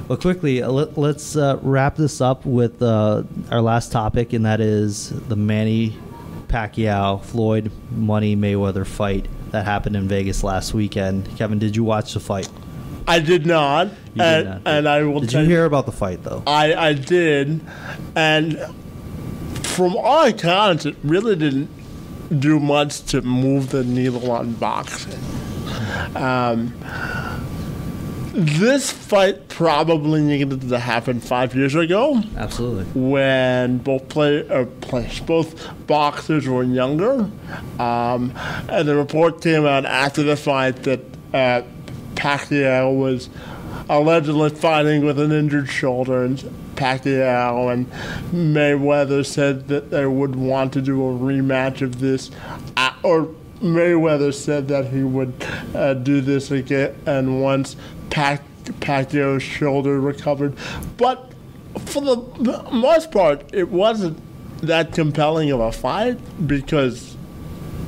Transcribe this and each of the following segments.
Well, quickly, let's wrap this up with our last topic, and that is the Manny Pacquiao Floyd Money Mayweather fight that happened in Vegas last weekend. Kevin, did you watch the fight? I did not. You did not. And I will. Did you hear about the fight though? I did, and from all accounts, it really didn't do much to move the needle on boxing. This fight probably needed to happen 5 years ago. Absolutely. When both boxers were younger. And the report came out after the fight that Pacquiao was allegedly fighting with an injured shoulder, and Pacquiao and Mayweather said that they would want to do a rematch of this, or Mayweather said that he would do this again, and once Pacquiao's shoulder recovered. But for the most part, it wasn't that compelling of a fight because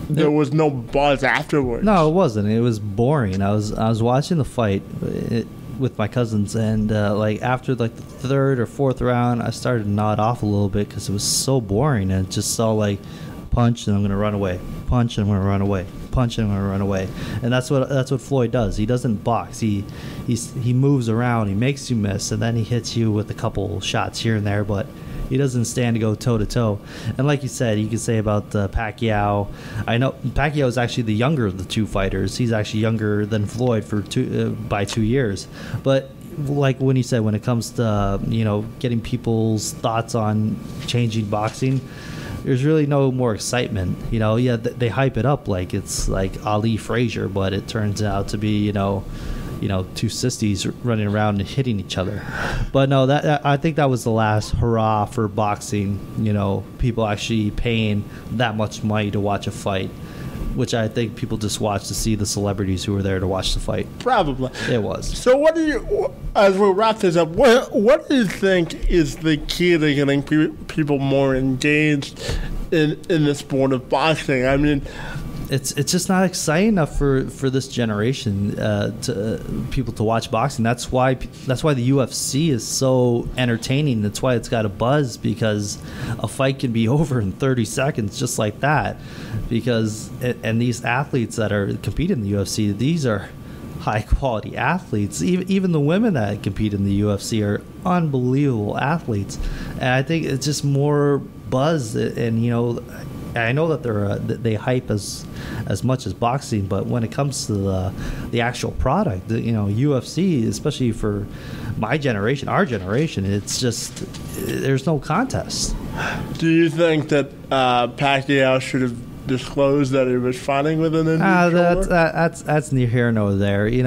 there was no buzz afterwards. No, it wasn't. It was boring. I was watching the fight with my cousins, and like after like the third or fourth round, I started to nod off a little bit because it was so boring, and it just saw like punch and I'm going to run away, punch and I'm going to run away, punch and I'm going to run away, and that's what Floyd does. He doesn't box. He moves around. He makes you miss, and then he hits you with a couple shots here and there, but he doesn't stand to go toe to toe. And like you said, you could say about Pacquiao. I know Pacquiao is actually the younger of the two fighters. He's actually younger than Floyd by 2 years. But like when you said, when it comes to getting people's thoughts on changing boxing, there's really no more excitement. Yeah, they hype it up like it's like Ali Frazier, but it turns out to be two sissies running around and hitting each other. But no, that I think that was the last hurrah for boxing. People actually paying that much money to watch a fight, which I think people just watch to see the celebrities who were there to watch the fight. Probably. It was. So what do you, as we wrap this up, what do you think is the key to getting people more engaged in the sport of boxing? I mean, it's just not exciting enough for this generation to people to watch boxing. That's why the UFC is so entertaining. That's why it's got a buzz, because a fight can be over in 30 seconds just like that. And these athletes that are competing in the UFC, these are high quality athletes. Even the women that compete in the UFC are unbelievable athletes. And I think it's just more buzz, and I know that they hype as much as boxing, but when it comes to the actual product, UFC, especially for my generation, our generation, it's just there's no contest. Do you think that Pacquiao should have disclosed that he was fighting with an injured shoulder? That's neither here nor there. He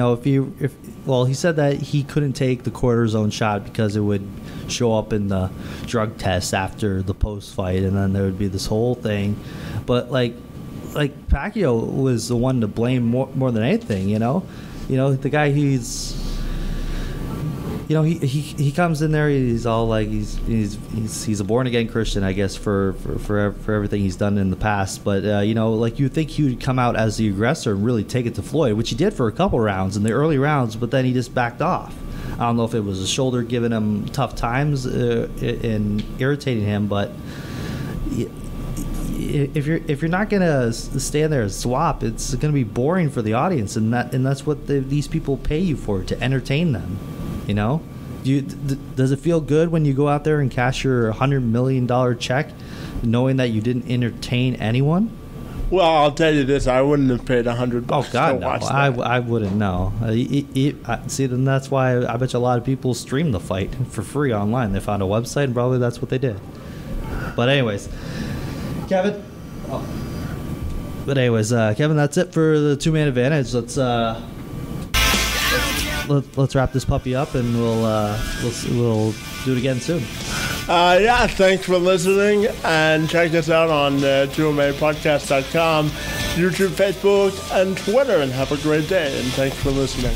said that he couldn't take the cortisone shot because it would show up in the drug test after the post fight, and then there would be this whole thing. But like Pacquiao was the one to blame more than anything. The guy he comes in there, he's all like he's a born again Christian, I guess, for everything he's done in the past. But you think he would come out as the aggressor and really take it to Floyd, which he did for a couple rounds in the early rounds, but then he just backed off. I don't know if it was his shoulder giving him tough times and irritating him, but if you're not gonna stand there and swap, it's gonna be boring for the audience, and that's what these people pay you for, to entertain them. Does it feel good when you go out there and cash your $100 million check, knowing that you didn't entertain anyone? Well, I'll tell you this: I wouldn't have paid $100. Oh God, to no! watch that. I wouldn't know. See, then that's why I bet you a lot of people stream the fight for free online. They found a website, and probably that's what they did. But anyways, Kevin. Kevin, that's it for the two-man advantage. Let's wrap this puppy up, and we'll do it again soon. Thanks for listening, and check us out on 2MApodcast.com, YouTube, Facebook, and Twitter, and have a great day, and thanks for listening.